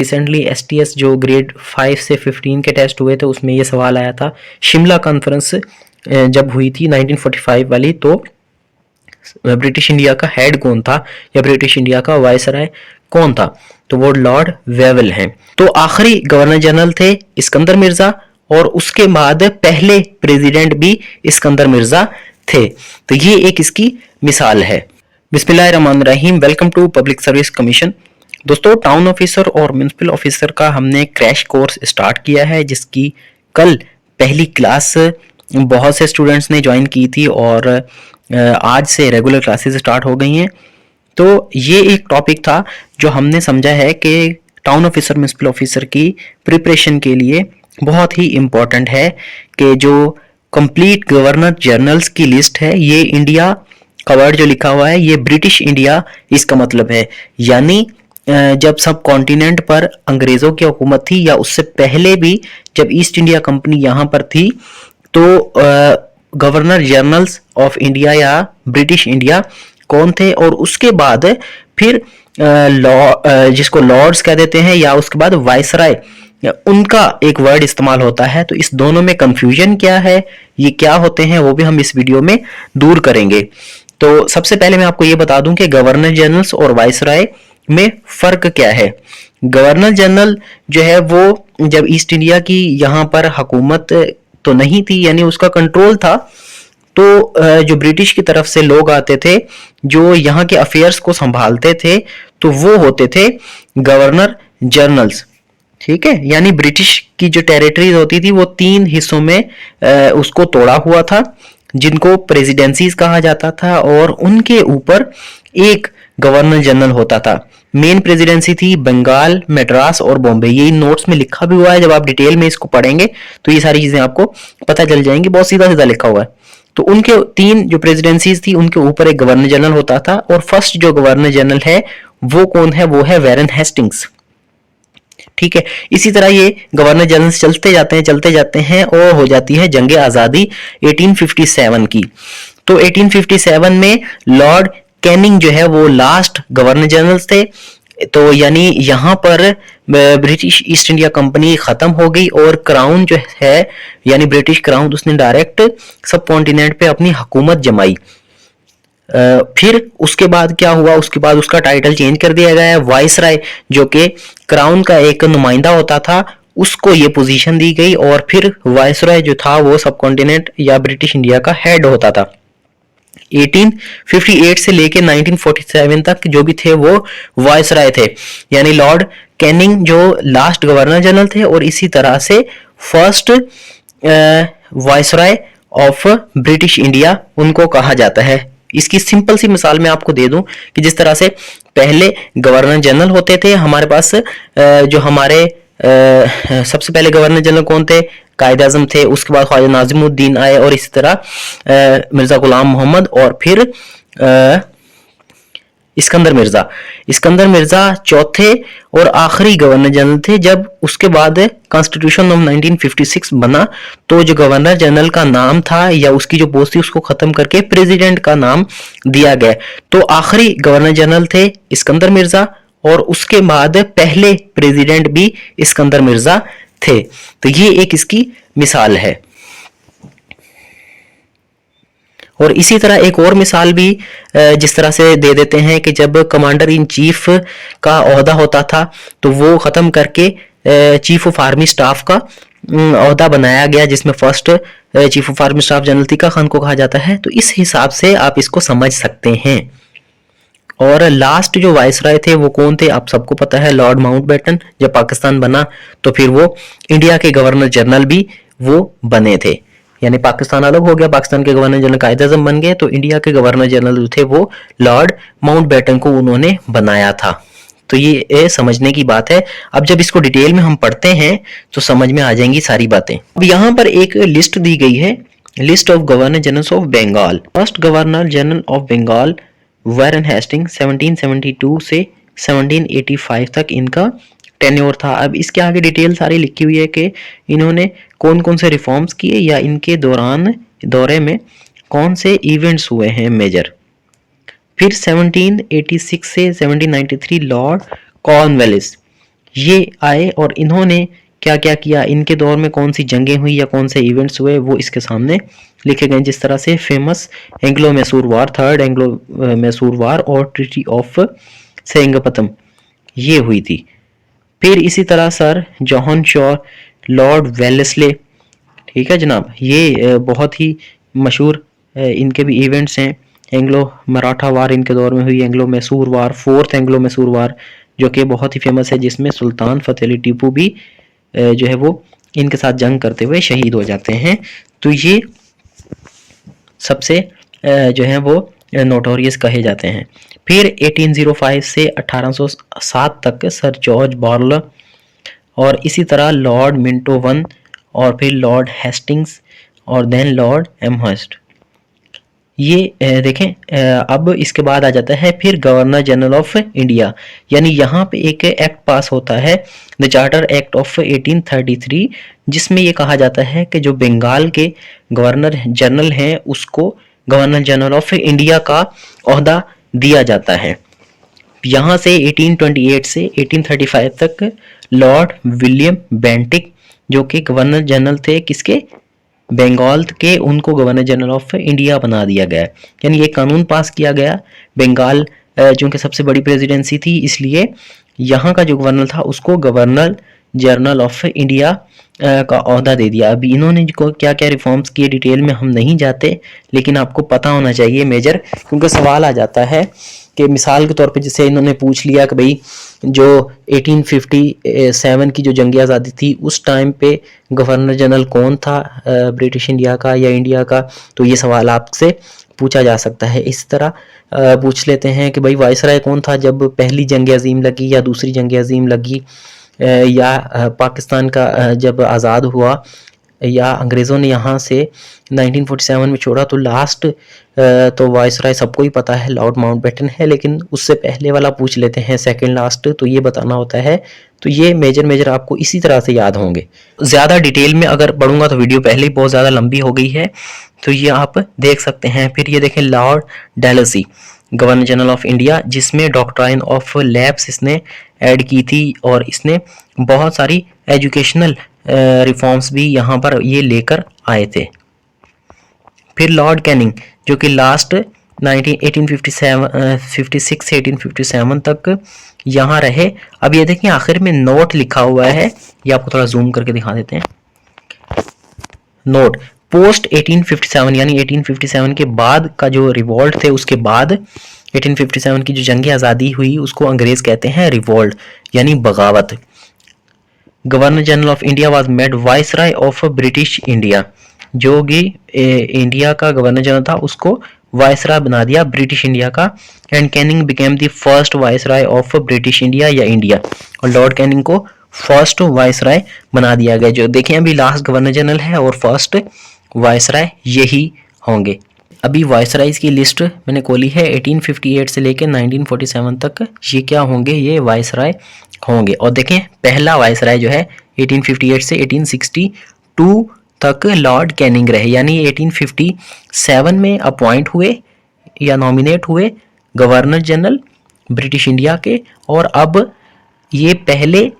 Recently STS जो grade 5 से 15 के टेस्ट हुए थे उसमें ये सवाल आया था। शिमला कॉन्फ्रेंस जब हुई थी 1945 वाली, तो ब्रिटिश इंडिया का हेड कौन था या ब्रिटिश इंडिया का वायसराय कौन था? तो वो लॉर्ड वेवल हैं। तो आखिरी गवर्नर जनरल थे सिकंदर मिर्जा और उसके बाद पहले प्रेसिडेंट भी सिकंदर मिर्जा थे। तो ये एक इसकी मिसाल है। बिस्मिल्लाहिर्रहमानिर्रहीम। Welcome to public service commission. दोस्तों, टाउन ऑफिसर और म्युनिसिपल ऑफिसर का हमने क्रैश कोर्स स्टार्ट किया है, जिसकी कल पहली क्लास बहुत से स्टूडेंट्स ने ज्वाइन की थी और आज से रेगुलर क्लासेस स्टार्ट हो गई हैं। तो ये एक टॉपिक था जो हमने समझा है कि टाउन ऑफिसर म्युनिसिपल ऑफिसर की प्रिपरेशन के लिए बहुत ही इम्पोर्टेंट है कि जो कंप्लीट गवर्नर जनरल्स की लिस्ट है, ये इंडिया का वर्ड जो लिखा हुआ है ये ब्रिटिश इंडिया इसका मतलब है। यानी जब सब कॉन्टिनेंट पर अंग्रेजों की हुकूमत थी या उससे पहले भी जब ईस्ट इंडिया कंपनी यहाँ पर थी, तो गवर्नर जनरल्स ऑफ इंडिया या ब्रिटिश इंडिया कौन थे, और उसके बाद फिर जिसको लॉर्ड्स कह देते हैं या उसके बाद वायसराय, उनका एक वर्ड इस्तेमाल होता है। तो इस दोनों में कंफ्यूजन क्या है, ये क्या होते हैं, वो भी हम इस वीडियो में दूर करेंगे। तो सबसे पहले मैं आपको ये बता दूं कि गवर्नर जनरल्स और वायसराय में फर्क क्या है। गवर्नर जनरल जो है वो जब ईस्ट इंडिया की यहाँ पर हुकूमत तो नहीं थी, यानी उसका कंट्रोल था, तो जो ब्रिटिश की तरफ से लोग आते थे जो यहाँ के अफेयर्स को संभालते थे, तो वो होते थे गवर्नर जनरल्स। ठीक है, यानी ब्रिटिश की जो टेरिटरीज होती थी वो 3 हिस्सों में उसको तोड़ा हुआ था, जिनको प्रेसिडेंसीज कहा जाता था, और उनके ऊपर एक गवर्नर जनरल होता था। मेन प्रेसिडेंसी थी बंगाल, मद्रास और बॉम्बे। ये इन नोट्स में लिखा भी हुआ है, जब आप डिटेल में इसको पढ़ेंगे तो ये सारी चीजें आपको पता चल जाएंगी। बहुत सीधा सीधा लिखा हुआ है। तो उनके 3 जो प्रेसिडेंसीज थी उनके ऊपर एक गवर्नर जनरल होता था, और फर्स्ट जो गवर्नर जनरल है वो कौन है, वो है वैरन हेस्टिंग्स। ठीक है, इसी तरह ये गवर्नर जनरल चलते जाते हैं और हो जाती है जंग आजादी 1857 की। तो 1857 में लॉर्ड कैनिंग जो है वो लास्ट गवर्नर जनरल थे। तो यानी यहाँ पर ब्रिटिश ईस्ट इंडिया कंपनी खत्म हो गई और क्राउन जो है यानी ब्रिटिश क्राउन उसने डायरेक्ट सब कॉन्टिनेंट पे अपनी हुकूमत जमाई। फिर उसके बाद क्या हुआ, उसके बाद उसका टाइटल चेंज कर दिया गया है। वाइसराय जो कि क्राउन का एक नुमाइंदा होता था, उसको ये पोजीशन दी गई, और फिर वाइसराय जो था वो सब कॉन्टिनेंट या ब्रिटिश इंडिया का हेड होता था। 1858 से लेके 1947 तक जो भी थे वो वाइसराय थे, यानी लॉर्ड कैनिंग जो लास्ट गवर्नर जनरल थे, और इसी तरह से first viceroy of British India उनको कहा जाता है। इसकी सिंपल सी मिसाल मैं आपको दे दूं कि जिस तरह से पहले गवर्नर जनरल होते थे हमारे पास, जो हमारे सबसे पहले गवर्नर जनरल कौन थे, कायद आजम थे, उसके बाद ख्वाजा नाजिमुद्दीन आए, और इसी तरह मिर्जा गुलाम मोहम्मद, और फिर सिकंदर मिर्जा चौथे और आखिरी गवर्नर जनरल थे। जब उसके बाद कॉन्स्टिट्यूशन ऑफ 1956 बना, तो जो गवर्नर जनरल का नाम था या उसकी जो पोस्ट थी उसको खत्म करके प्रेसिडेंट का नाम दिया गया। तो आखिरी गवर्नर जनरल थे सिकंदर मिर्जा, और उसके बाद पहले प्रेसिडेंट भी सिकंदर मिर्जा थे। तो ये एक इसकी मिसाल है। और इसी तरह एक और मिसाल भी जिस तरह से दे देते हैं कि जब कमांडर इन चीफ का ओहदा होता था तो वो खत्म करके चीफ ऑफ आर्मी स्टाफ का ओहदा बनाया गया, जिसमें first chief of army staff general Tikka Khan को कहा जाता है। तो इस हिसाब से आप इसको समझ सकते हैं। और लास्ट जो वाइसराय थे वो कौन थे, आप सबको पता है, लॉर्ड माउंटबेटन। जब पाकिस्तान बना तो फिर वो इंडिया के गवर्नर जनरल भी वो बने थे, यानी पाकिस्तान अलग हो गया, पाकिस्तान के गवर्नर जनरल कायद आज़म बन गए, तो इंडिया के गवर्नर जनरल जो थे वो लॉर्ड माउंटबेटन को उन्होंने बनाया था। तो ये समझने की बात है। अब जब इसको डिटेल में हम पढ़ते हैं तो समझ में आ जाएंगी सारी बातें। अब यहाँ पर एक लिस्ट दी गई है, list of governor general of Bengal. First governor general of Bengal Warren Hastings 1772 से 1785 तक इनका टेन्योर था। अब इसके आगे डिटेल सारी लिखी हुई है कि इन्होंने कौन कौन से रिफॉर्म्स किए या इनके दौरे में कौन से इवेंट्स हुए हैं मेजर। फिर 1786 से 1793 लॉर्ड कॉर्नवालिस, ये आए और इन्होंने क्या क्या किया, इनके दौर में कौन सी जंगें हुई या कौन से इवेंट्स हुए, वो इसके सामने लिखे गए। जिस तरह से फेमस एंग्लो मैसूर वार, थर्ड एंग्लो मैसूर वार और ट्रीटी ऑफ सेरिंगपतम ये हुई थी। फिर इसी तरह sir John sure, Lord Wellesley, ठीक है जनाब, ये बहुत ही मशहूर इनके भी इवेंट्स हैं। एंग्लो मराठा वार इनके दौर में हुई, एंग्लो मैसूर वार, फोर्थ एंग्लो मैसूर वार जो कि बहुत ही फेमस है, जिसमें सुल्तान फतेह अली टीपू भी जो है वो इनके साथ जंग करते हुए शहीद हो जाते हैं। तो ये सबसे जो है वो नोटोरियस कहे जाते हैं। फिर 1805 से 1807 तक सर जॉर्ज बॉर्लर और इसी तरह लॉर्ड मिंटो वन और फिर लॉर्ड हेस्टिंग्स और देन लॉर्ड एमहर्स्ट, ये देखें। अब इसके बाद आ जाता है फिर गवर्नर जनरल ऑफ इंडिया, यानी यहाँ पे एक एक्ट पास होता है, द चार्टर एक्ट ऑफ 1833, जिसमें ये कहा जाता है कि जो बंगाल के गवर्नर जनरल हैं उसको गवर्नर जनरल ऑफ इंडिया का ओहदा दिया जाता है। यहाँ से 1828 से 1835 तक लॉर्ड विलियम बेंटिक जो कि गवर्नर जनरल थे किसके, बंगाल के, उनको गवर्नर जनरल ऑफ इंडिया बना दिया गया। यानी ये कानून पास किया गया, बंगाल चूंकि सबसे बड़ी प्रेसिडेंसी थी इसलिए यहाँ का जो गवर्नर था उसको गवर्नर जनरल ऑफ इंडिया का ओहदा दे दिया। अभी इन्होंने क्या क्या रिफॉर्म्स किए डिटेल में हम नहीं जाते, लेकिन आपको पता होना चाहिए मेजर, क्योंकि सवाल आ जाता है कि मिसाल के तौर पे जैसे इन्होंने पूछ लिया कि भाई जो 1857 की जो जंग आज़ादी थी उस टाइम पे गवर्नर जनरल कौन था ब्रिटिश इंडिया का या इंडिया का, तो ये सवाल आपसे पूछा जा सकता है। इस तरह पूछ लेते हैं कि भाई वायसराय कौन था जब पहली जंग अजीम लगी या दूसरी जंग अजीम लगी, या पाकिस्तान का जब आज़ाद हुआ या अंग्रेज़ों ने यहाँ से 1947 में छोड़ा, तो लास्ट तो वायसराय सबको ही पता है लॉर्ड माउंटबेटन है, लेकिन उससे पहले वाला पूछ लेते हैं सेकंड लास्ट, तो ये बताना होता है। तो ये मेजर आपको इसी तरह से याद होंगे। ज़्यादा डिटेल में अगर पढ़ूंगा तो वीडियो पहले ही बहुत ज़्यादा लंबी हो गई है, तो ये आप देख सकते हैं। फिर ये देखें lord Dalhousie governor general of India, जिसमें डॉक्ट्राइन ऑफ लैप्स इसने ऐड की थी और इसने बहुत सारी एजुकेशनल रिफॉर्म्स भी यहाँ पर ये लेकर आए थे। फिर लॉर्ड कैनिंग जो कि लास्ट 1856 से 1857 तक यहाँ रहे। अब ये देखिए आखिर में नोट लिखा हुआ है, ये आपको थोड़ा जूम करके दिखा देते हैं। नोट पोस्ट 1857 यानी 1857 के बाद का जो रिवॉल्ट थे उसके बाद 1857 की जो जंग आज़ादी हुई उसको अंग्रेज कहते हैं रिवॉल्ट यानी बगावत। Governor general of India was made viceroy of British India, जो कि इंडिया का गवर्नर जनरल था उसको वाइसराय बना दिया ब्रिटिश इंडिया का। And Canning became the first viceroy of British India या इंडिया, और लॉर्ड कैनिंग को फर्स्ट वाइसराय बना दिया गया। जो देखें अभी लास्ट गवर्नर जनरल है और फर्स्ट वाइसराय यही होंगे। अभी वाइसराइज की लिस्ट मैंने खोली है 1858 से लेकर 1947 तक, ये क्या होंगे, ये वाइसराय होंगे। और देखें पहला वाइसराय जो है 1858 से 1862 तक लॉर्ड कैनिंग रहे, यानी 1857 में अपॉइंट हुए या नॉमिनेट हुए गवर्नर जनरल ब्रिटिश इंडिया के, और अब ये पहले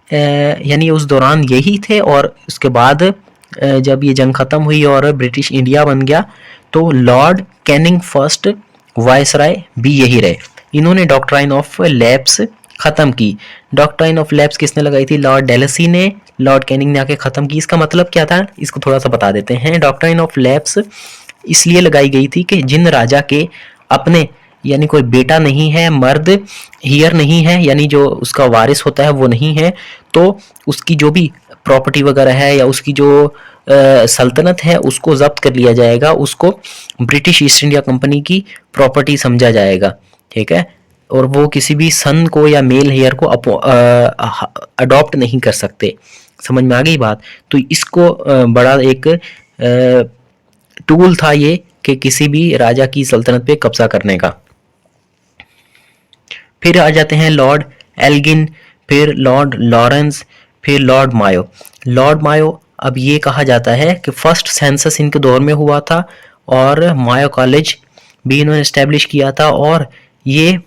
यानी उस दौरान यही थे, और उसके बाद जब ये जंग ख़त्म हुई और ब्रिटिश इंडिया बन गया तो लॉर्ड कैनिंग फर्स्ट वाइसराय भी यही रहे। इन्होंने डॉक्ट्राइन ऑफ लैप्स ख़त्म की। डॉक्ट्राइन ऑफ लैप्स किसने लगाई थी, लॉर्ड डेलहौसी ने, लॉर्ड कैनिंग ने आके ख़त्म की। इसका मतलब क्या था, इसको थोड़ा सा बता देते हैं। डॉक्ट्राइन ऑफ लैप्स इसलिए लगाई गई थी कि जिन राजा के अपने यानी कोई बेटा नहीं है, मर्द हियर नहीं है, यानी जो उसका वारिस होता है वो नहीं है, तो उसकी जो भी प्रॉपर्टी वगैरह है या उसकी जो सल्तनत है उसको जब्त कर लिया जाएगा, उसको ब्रिटिश ईस्ट इंडिया कंपनी की प्रॉपर्टी समझा जाएगा, ठीक है। और वो किसी भी सन को या मेल हेयर को अडॉप्ट नहीं कर सकते। समझ में आ गई बात। तो इसको बड़ा एक टूल था ये कि किसी भी राजा की सल्तनत पे कब्जा करने का। फिर आ जाते हैं लॉर्ड एल्गिन, फिर लॉर्ड लॉरेंस, फिर लॉर्ड मायो। लॉर्ड मायो अब ये कहा जाता है कि फर्स्ट सेंसस इनके दौर में हुआ था और मायो कॉलेज भी इन्होंने इस्टेब्लिश किया था। और ये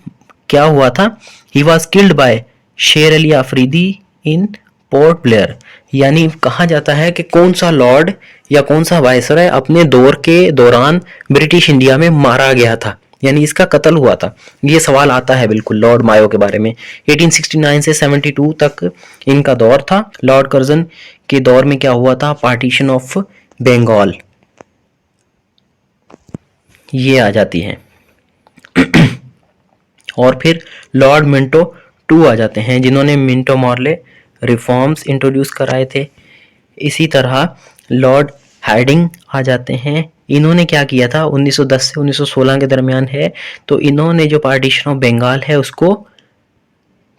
क्या हुआ था, ही वॉज किल्ड बाय शेर अली आफरीदी इन पोर्ट ब्लेयर। यानी कहा जाता है कि कौन सा लॉर्ड या कौन सा वायसराय अपने दौर के दौरान ब्रिटिश इंडिया में मारा गया था, यानी इसका कत्ल हुआ था। ये सवाल आता है बिल्कुल लॉर्ड मायो के बारे में। 1869 से 72 तक इनका दौर था। लॉर्ड कर्जन के दौर में क्या हुआ था, पार्टीशन ऑफ बंगाल ये आ जाती है। और फिर लॉर्ड मिंटो टू आ जाते हैं, जिन्होंने मिंटो मॉर्ले रिफॉर्म्स इंट्रोड्यूस कराए थे। इसी तरह लॉर्ड हार्डिंग आ जाते हैं। इन्होंने क्या किया था, 1910 से 1916 के दरमियान है, तो इन्होंने जो पार्टीशन ऑफ बंगाल है उसको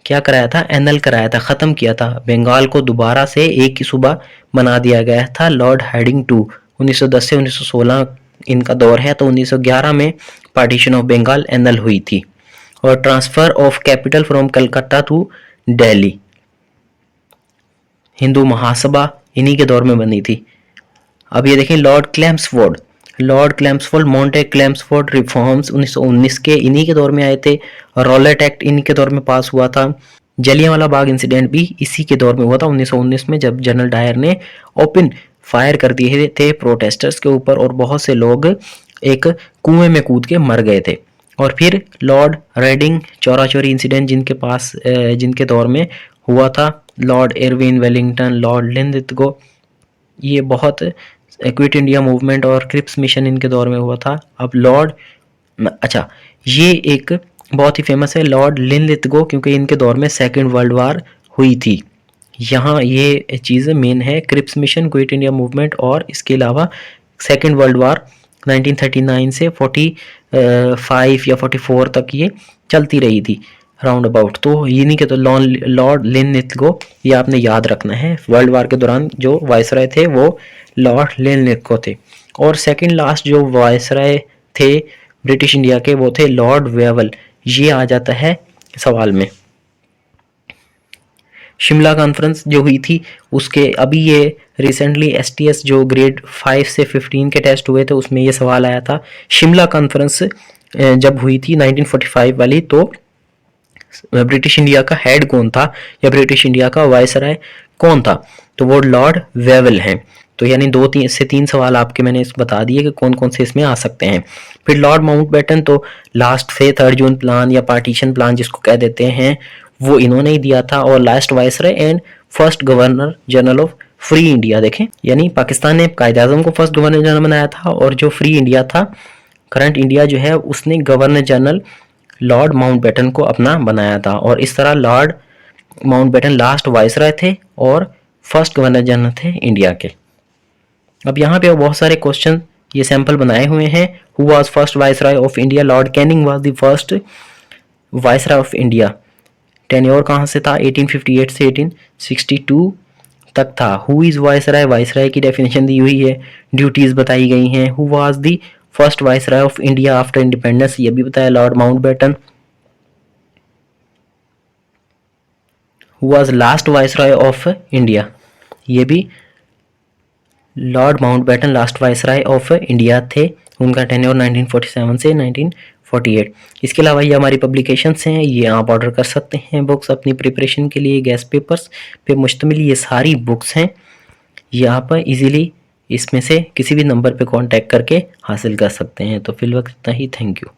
क्या कराया था, एनल कराया था, ख़त्म किया था। बंगाल को दोबारा से एक ही सूबा बना दिया गया था। लॉर्ड हार्डिंग टू 1910 से 1916 इनका दौर है, तो 1911 में पार्टीशन ऑफ बंगाल एनल हुई थी। और transfer of capital from Calcutta to Delhi, Hindu Mahasabha इन्हीं के दौर में बनी थी। अब ये देखें lord Chelmsford, lord Chelmsford Montagu Chelmsford reforms 1919 के इन्हीं के दौर में आए थे। रॉलेट एक्ट इन्हीं के दौर में पास हुआ था। जलियांवाला बाग इंसिडेंट भी इसी के दौर में हुआ था 1919 में, जब जनरल डायर ने ओपन फायर कर दिए थे प्रोटेस्टर्स के ऊपर और बहुत से लोग एक कुएं में कूद के मर गए थे। और फिर लॉर्ड रेडिंग चौरा चोरी इंसिडेंट जिनके दौर में हुआ था। लॉर्ड एरविन वेलिंगटन, लॉर्ड लिंथगो, ये बहुत क्विट इंडिया मूवमेंट और क्रिप्स मिशन इनके दौर में हुआ था। अब ये एक बहुत ही फेमस है लॉर्ड लिंथगो, क्योंकि इनके दौर में सेकेंड वर्ल्ड वार हुई थी। यहाँ ये चीज़ मेन है, Cripps mission, quit India movement और इसके अलावा सेकेंड वर्ल्ड वार 1939 से 45 या 44 तक ये चलती रही थी राउंड अबाउट। तो इन्हीं के तो लॉर्ड लिंथगो ये आपने याद रखना है। वर्ल्ड वार के दौरान जो वायसराय थे वो लॉर्ड लिंथगो थे। और सेकंड लास्ट जो वायसराय थे ब्रिटिश इंडिया के वो थे लॉर्ड वेवल, ये आ जाता है सवाल में। शिमला कॉन्फ्रेंस जो हुई थी उसके अभी ये रिसेंटली एसटीएस जो ग्रेड 5 से 15 के टेस्ट हुए थे उसमें ये सवाल आया था। शिमला कॉन्फ्रेंस जब हुई थी 1945 वाली, तो ब्रिटिश इंडिया का हेड कौन था या ब्रिटिश इंडिया का वायसराय कौन था, तो वो लॉर्ड वेवल हैं। तो यानी 2 से 3 सवाल आपके मैंने इस बता दिए कि कौन कौन से इसमें आ सकते हैं। फिर लॉर्ड माउंटबेटन तो लास्ट से 3 जून प्लान या पार्टीशन प्लान जिसको कह देते हैं वो इन्होंने ही दिया था। और last viceroy and first governor general of free India, देखें यानी पाकिस्तान ने कायदे आज़म को फर्स्ट गवर्नर जनरल बनाया था और जो फ्री इंडिया था करंट इंडिया जो है उसने गवर्नर जनरल लॉर्ड माउंटबेटन को अपना बनाया था। और इस तरह लॉर्ड माउंटबेटन लास्ट वायसराय थे और फर्स्ट गवर्नर जनरल थे इंडिया के। अब यहाँ पे बहुत सारे क्वेश्चन ये सैंपल बनाए हुए हैं। Who was first viceroy of India, Lord Canning was the first viceroy of India. Tenure कहाँ से था, 1858 से 1862 तक था। हु इज वायसराय, वायसराय की डेफिनेशन दी हुई है, ड्यूटीज बताई गई हैं। Who was the first viceroy of India after independence, ये भी बताया Lord Mountbatten. Who was last viceroy of India, ये भी Lord Mountbatten last viceroy of India थे। उनका टेन्योर 1947 से 1948। इसके अलावा ये हमारी पब्लिकेशंस हैं, ये आप ऑर्डर कर सकते हैं बुक्स अपनी प्रिपरेशन के लिए। गैस पेपर्स पे मुश्तमिल ये सारी बुक्स हैं, ये आप इजीली इसमें से किसी भी नंबर पे कांटेक्ट करके हासिल कर सकते हैं। तो फिल वक्त इतना ही, थैंक यू।